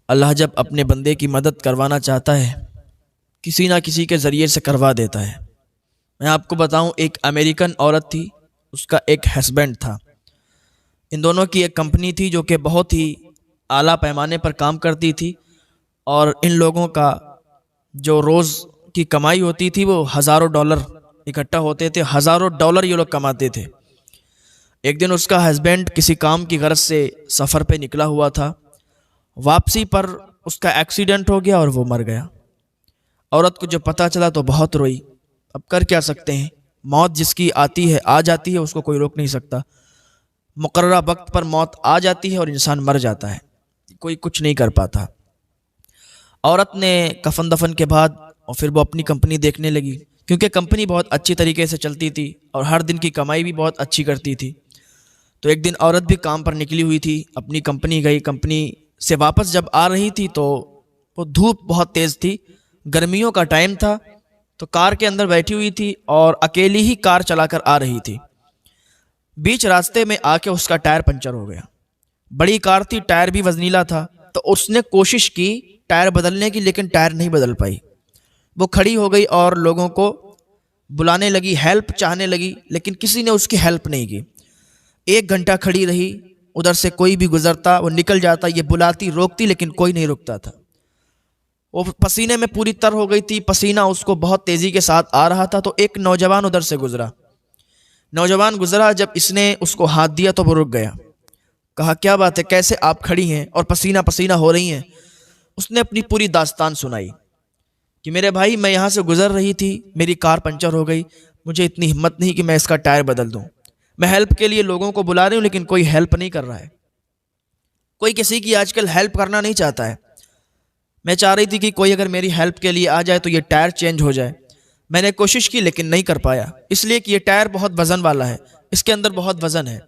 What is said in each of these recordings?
अल्लाह जब अपने बंदे की मदद करवाना चाहता है किसी ना किसी के ज़रिए से करवा देता है। मैं आपको बताऊं, एक अमेरिकन औरत थी, उसका एक हस्बैंड था। इन दोनों की एक कंपनी थी जो कि बहुत ही आला पैमाने पर काम करती थी और इन लोगों का जो रोज़ की कमाई होती थी वो हज़ारों डॉलर इकट्ठा होते थे, हज़ारों डॉलर ये लोग कमाते थे। एक दिन उसका हस्बैंड किसी काम की गरज से सफ़र पे निकला हुआ था। वापसी पर उसका एक्सीडेंट हो गया और वो मर गया। औरत को जब पता चला तो बहुत रोई। अब कर क्या सकते हैं, मौत जिसकी आती है आ जाती है, उसको कोई रोक नहीं सकता। मुकर्ररा वक्त पर मौत आ जाती है और इंसान मर जाता है, कोई कुछ नहीं कर पाता। औरत ने कफन दफन के बाद और फिर वो अपनी कंपनी देखने लगी, क्योंकि कंपनी बहुत अच्छी तरीके से चलती थी और हर दिन की कमाई भी बहुत अच्छी करती थी। तो एक दिन औरत भी काम पर निकली हुई थी, अपनी कंपनी गई। कंपनी से वापस जब आ रही थी तो वो धूप बहुत तेज़ थी, गर्मियों का टाइम था। तो कार के अंदर बैठी हुई थी और अकेली ही कार चलाकर आ रही थी। बीच रास्ते में आके उसका टायर पंचर हो गया। बड़ी कार थी, टायर भी वजनीला था। तो उसने कोशिश की टायर बदलने की, लेकिन टायर नहीं बदल पाई। वो खड़ी हो गई और लोगों को बुलाने लगी, हेल्प चाहने लगी, लेकिन किसी ने उसकी हेल्प नहीं की। 1 घंटा खड़ी रही, उधर से कोई भी गुजरता वो निकल जाता, ये बुलाती रोकती, लेकिन कोई नहीं रुकता था। वो पसीने में पूरी तर हो गई थी, पसीना उसको बहुत तेज़ी के साथ आ रहा था। तो एक नौजवान उधर से गुजरा। नौजवान गुजरा, जब इसने उसको हाथ दिया तो वो रुक गया। कहा, क्या बात है, कैसे आप खड़ी हैं और पसीना पसीना हो रही हैं? उसने अपनी पूरी दास्तान सुनाई कि मेरे भाई, मैं यहाँ से गुजर रही थी, मेरी कार पंचर हो गई, मुझे इतनी हिम्मत नहीं कि मैं इसका टायर बदल दूँ। मैं हेल्प के लिए लोगों को बुला रही हूँ, लेकिन कोई हेल्प नहीं कर रहा है। कोई किसी की आजकल हेल्प करना नहीं चाहता है। मैं चाह रही थी कि कोई अगर मेरी हेल्प के लिए आ जाए तो ये टायर चेंज हो जाए। मैंने कोशिश की लेकिन नहीं कर पाया, इसलिए कि ये टायर बहुत वज़न वाला है, इसके अंदर बहुत वज़न है।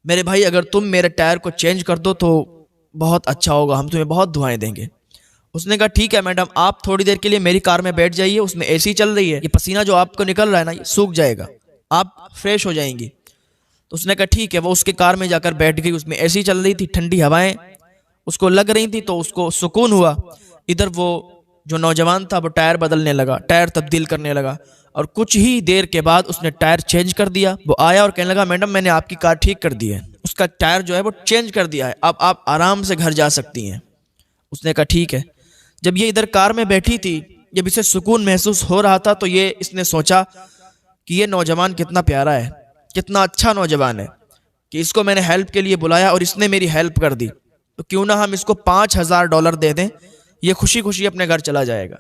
मेरे भाई, अगर तुम मेरे टायर को चेंज कर दो तो बहुत अच्छा होगा, हम तुम्हें बहुत दुआएं देंगे। उसने कहा, ठीक है मैडम, आप थोड़ी देर के लिए मेरी कार में बैठ जाइए, उसमें एसी चल रही है, ये पसीना जो आपको निकल रहा है ना, ये सूख जाएगा, आप फ्रेश हो जाएंगी। तो उसने कहा ठीक है। वो उसके कार में जाकर बैठ गई, उसमें एसी चल रही थी, ठंडी हवाएं उसको लग रही थी, तो उसको सुकून हुआ। इधर वो जो नौजवान था वो टायर बदलने लगा, टायर तब्दील करने लगा, और कुछ ही देर के बाद उसने टायर चेंज कर दिया। वो आया और कहने लगा, मैडम मैंने आपकी कार ठीक कर दी है, उसका टायर जो है वो चेंज कर दिया है, अब आप आराम से घर जा सकती हैं। उसने कहा ठीक है। जब ये इधर कार में बैठी थी, जब इसे सुकून महसूस हो रहा था, तो ये इसने सोचा कि ये नौजवान कितना प्यारा है, कितना अच्छा नौजवान है कि इसको मैंने हेल्प के लिए बुलाया और इसने मेरी हेल्प कर दी, तो क्यों ना हम इसको $5000 दे दें, ये खुशी खुशी अपने घर चला जाएगा।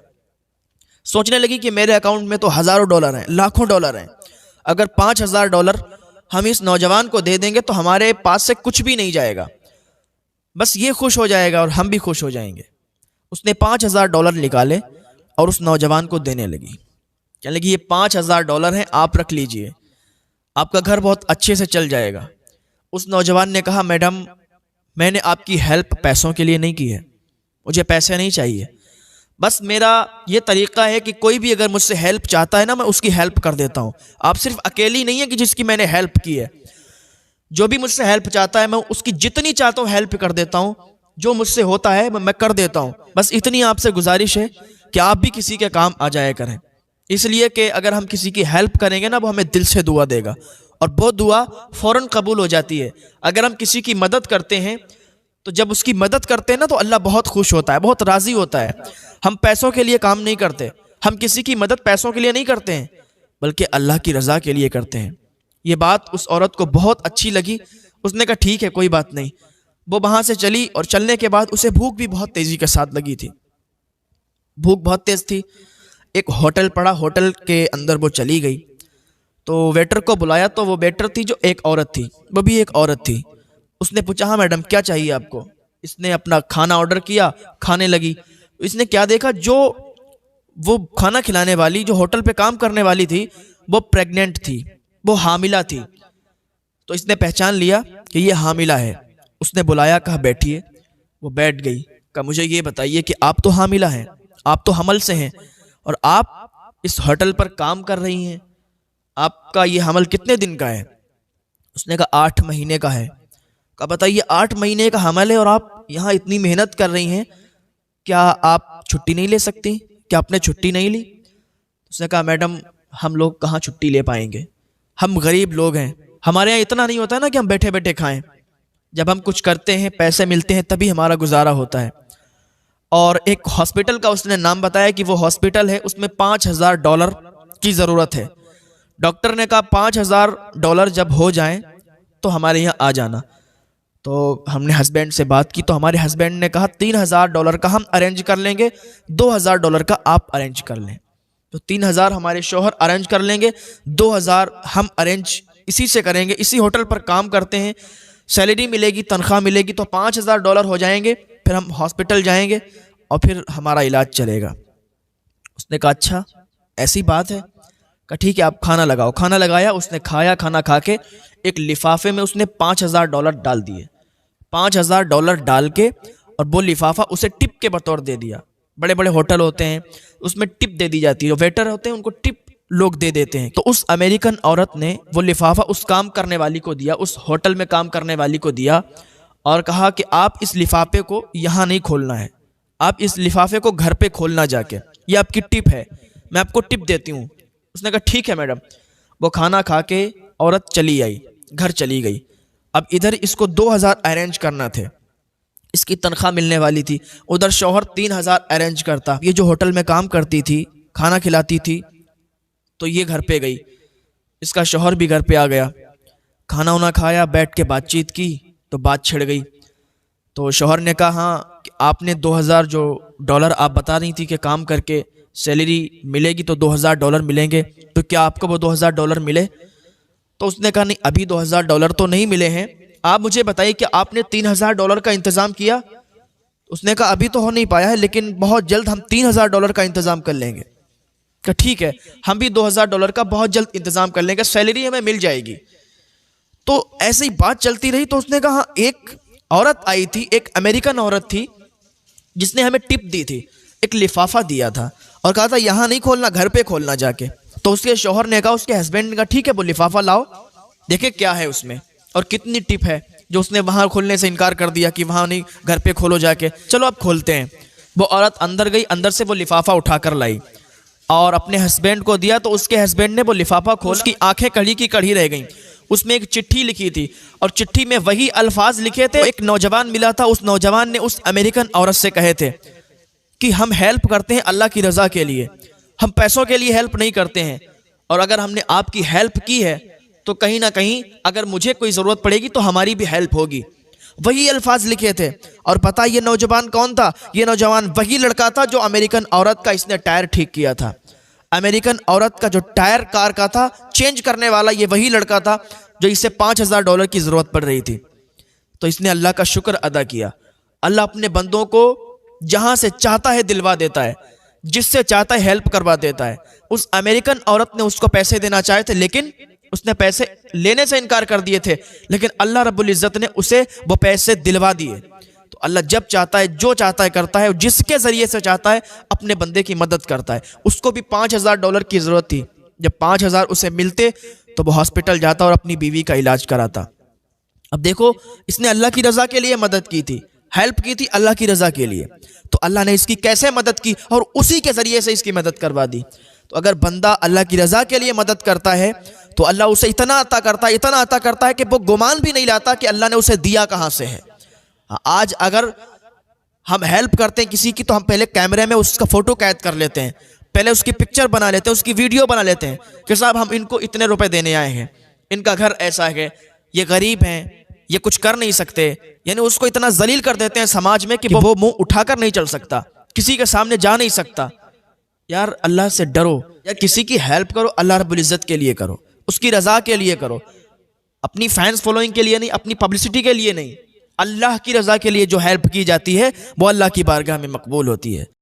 सोचने लगी कि मेरे अकाउंट में तो हज़ारों डॉलर हैं, लाखों डॉलर हैं, अगर $5000 हम इस नौजवान को दे देंगे तो हमारे पास से कुछ भी नहीं जाएगा, बस ये खुश हो जाएगा और हम भी खुश हो जाएंगे। उसने $5000 निकाले और उस नौजवान को देने लगी। कहने लगी, ये $5000 हैं, आप रख लीजिए, आपका घर बहुत अच्छे से चल जाएगा। उस नौजवान ने कहा, मैडम मैंने आपकी हेल्प पैसों के लिए नहीं की है, मुझे पैसे नहीं चाहिए, बस मेरा ये तरीका है कि कोई भी अगर मुझसे हेल्प चाहता है ना, मैं उसकी हेल्प कर देता हूँ। आप सिर्फ अकेली नहीं है कि जिसकी मैंने हेल्प की है, जो भी मुझसे हेल्प चाहता है मैं उसकी जितनी चाहता हूँ हेल्प कर देता हूँ, जो मुझसे होता है मैं कर देता हूँ। बस इतनी आपसे गुजारिश है कि आप भी किसी के काम आ जाया करें, इसलिए कि अगर हम किसी की हेल्प करेंगे ना, वो हमें दिल से दुआ देगा और वो दुआ फ़ौरन कबूल हो जाती है। अगर हम किसी की मदद करते हैं तो जब उसकी मदद करते हैं ना, तो अल्लाह बहुत खुश होता है, बहुत राज़ी होता है। हम पैसों के लिए काम नहीं करते, हम किसी की मदद पैसों के लिए नहीं करते हैं, बल्कि अल्लाह की रज़ा के लिए करते हैं। ये बात उस औरत को बहुत अच्छी लगी। उसने कहा ठीक है, कोई बात नहीं। वो वहाँ से चली और चलने के बाद उसे भूख भी बहुत तेज़ी के साथ लगी थी, भूख बहुत तेज़ थी। एक होटल पड़ा, होटल के अंदर वो चली गई, तो वेटर को बुलाया, तो वो वेटर थी जो एक औरत थी, वो भी एक औरत थी। उसने पूछा, हाँ मैडम क्या चाहिए आपको? इसने अपना खाना ऑर्डर किया, खाने लगी। इसने क्या देखा, जो वो खाना खिलाने वाली, जो होटल पे काम करने वाली थी, वो प्रेग्नेंट थी, वो हामिला थी। तो इसने पहचान लिया कि ये हामिला है। उसने बुलाया, कहा बैठिए। वो बैठ गई। कहा मुझे ये बताइए कि आप तो हामिला हैं, आप तो हमल से हैं और आप इस होटल पर काम कर रही हैं, आपका ये हमल कितने दिन का है? उसने कहा 8 महीने का है। कहा बताइए 8 महीने का हमल है और आप यहाँ इतनी मेहनत कर रही हैं, क्या आप छुट्टी नहीं ले सकती? क्या आपने छुट्टी नहीं ली? उसने कहा मैडम हम लोग कहाँ छुट्टी ले पाएंगे, हम गरीब लोग हैं, हमारे यहाँ इतना नहीं होता है ना कि हम बैठे बैठे खाएं। जब हम कुछ करते हैं, पैसे मिलते हैं, तभी हमारा गुजारा होता है। और एक हॉस्पिटल का उसने नाम बताया कि वो हॉस्पिटल है, उसमें $5000 की ज़रूरत है। डॉक्टर ने कहा $5000 जब हो जाएं तो हमारे यहाँ आ जाना। तो हमने हस्बैंड से बात की, तो हमारे हस्बैंड ने कहा $3000 का हम अरेंज कर लेंगे, $2000 का आप अरेंज कर लें। तो 3000 हमारे शौहर अरेंज कर लेंगे, 2000 हम अरेंज इसी से करेंगे, इसी होटल पर काम करते हैं, सैलरी मिलेगी, तनख्वाह मिलेगी, तो $5000 हो जाएंगे। फिर हम हॉस्पिटल जाएंगे और फिर हमारा इलाज चलेगा। उसने कहा अच्छा ऐसी बात है? कहा ठीक है आप खाना लगाओ। खाना लगाया, उसने खाया, खाना खा के एक लिफाफे में उसने $5000 डाल दिए। $5000 डाल के और वो लिफाफा उसे टिप के बतौर दे दिया। बड़े बड़े होटल होते हैं उसमें टिप दे दी जाती है, वेटर होते हैं उनको टिप लोग दे देते हैं। तो उस अमेरिकन औरत ने वो लिफाफा उस काम करने वाली को दिया, उस होटल में काम करने वाली को दिया और कहा कि आप इस लिफाफे को यहाँ नहीं खोलना है, आप इस लिफाफे को घर पे खोलना जाके, ये आपकी टिप है, मैं आपको टिप देती हूँ। उसने कहा ठीक है मैडम। वो खाना खा के औरत चली आई, घर चली गई। अब इधर इसको 2000 अरेंज करना थे, इसकी तनख्वाह मिलने वाली थी, उधर शौहर 3000 अरेंज करता। ये जो होटल में काम करती थी, खाना खिलाती थी, तो ये घर पे गई, इसका शौहर भी घर पे आ गया, खाना वाना खाया, बैठ के बातचीत की तो बात छिड़ गई। तो शौहर ने कहा हाँ आपने $2000 आप बता रही थी कि काम करके सैलरी मिलेगी तो $2000 मिलेंगे, तो क्या आपको वो $2000 मिले? तो उसने कहा नहीं अभी $2000 तो नहीं मिले हैं, आप मुझे बताइए कि आपने $3000 का इंतज़ाम किया? उसने कहा अभी तो हो नहीं पाया है, लेकिन बहुत जल्द हम $3000 का इंतज़ाम कर लेंगे। कहा ठीक है हम भी $2000 का बहुत जल्द इंतज़ाम कर लेंगे, सैलरी हमें मिल जाएगी। तो ऐसे ही बात चलती रही। तो उसने कहा एक औरत आई थी, एक अमेरिकन औरत थी जिसने हमें टिप दी थी, एक लिफाफा दिया था और कहा था यहाँ नहीं खोलना, घर पे खोलना जाके। तो उसके शौहर ने कहा, उसके हस्बैंड ने कहा ठीक है वो लिफाफा लाओ, देखे क्या है उसमें और कितनी टिप है, जो उसने वहां खोलने से इनकार कर दिया कि वहां नहीं, घर पे खोलो जाके। चलो अब खोलते हैं। वो औरत अंदर गई, अंदर से वो लिफाफा उठाकर लाई और अपने हस्बैंड को दिया। तो उसके हस्बैंड ने वो लिफाफा खोल, उसकी आंखें कड़ी की कड़ी रह गईं। उसमें एक चिट्ठी लिखी थी और चिट्ठी में वही अल्फाज लिखे थे। एक नौजवान मिला था, उस नौजवान ने उस अमेरिकन औरत से कहे थे कि हम हेल्प करते हैं अल्लाह की रज़ा के लिए, हम पैसों के लिए हेल्प नहीं करते हैं, और अगर हमने आपकी हेल्प की है तो कहीं ना कहीं अगर मुझे कोई ज़रूरत पड़ेगी तो हमारी भी हेल्प होगी। वही अल्फाज लिखे थे। और पता ये नौजवान कौन था? ये नौजवान वही लड़का था जो अमेरिकन औरत का इसने टायर ठीक किया था। अमेरिकन औरत का जो टायर कार का था चेंज करने वाला ये वही लड़का था जो इसे $5000 की ज़रूरत पड़ रही थी। तो इसने अल्लाह का शुक्र अदा किया। अल्लाह अपने बंदों को जहां से चाहता है दिलवा देता है, जिससे चाहता है हेल्प करवा देता है। उस अमेरिकन औरत ने उसको पैसे देना चाहे थे, लेकिन उसने पैसे लेने से इनकार कर दिए थे, लेकिन अल्लाह रब्बुल इज़्ज़त ने उसे वो पैसे दिलवा दिए। तो अल्लाह जब चाहता है, जो चाहता है करता है, जिसके ज़रिए से चाहता है अपने बंदे की मदद करता है। उसको भी $5000 की ज़रूरत थी। जब 5000 उसे मिलते तो वो हॉस्पिटल जाता और अपनी बीवी का इलाज कराता। अब देखो इसने अल्लाह की रज़ा के लिए मदद की थी, हेल्प की थी अल्लाह की रज़ा के लिए। तो अल्लाह ने इसकी कैसे मदद की और उसी के ज़रिए से इसकी मदद करवा दी। तो अगर बंदा अल्लाह की रज़ा के लिए मदद करता है तो अल्लाह उसे इतना अता करता है, इतना अता करता है कि वो गुमान भी नहीं लाता कि अल्लाह ने उसे दिया कहाँ से है। आज अगर हम हेल्प करते हैं किसी की तो हम पहले कैमरे में उसका फ़ोटो कैद कर लेते हैं, पहले उसकी पिक्चर बना लेते हैं, उसकी वीडियो बना लेते हैं कि साहब हम इनको इतने रुपए देने आए हैं, इनका घर ऐसा है, ये गरीब हैं, ये कुछ कर नहीं सकते। यानी उसको इतना जलील कर देते हैं समाज में कि वो मुंह उठाकर नहीं चल सकता, किसी के सामने जा नहीं सकता। यार अल्लाह से डरो, या किसी की हेल्प करो अल्लाह रब्बुल इज़्ज़त के लिए करो, उसकी रज़ा के लिए करो, अपनी फैंस फॉलोइंग के लिए नहीं, अपनी पब्लिसिटी के लिए नहीं। अल्लाह की रज़ा के लिए जो हेल्प की जाती है वो अल्लाह की बारगाह में मकबूल होती है।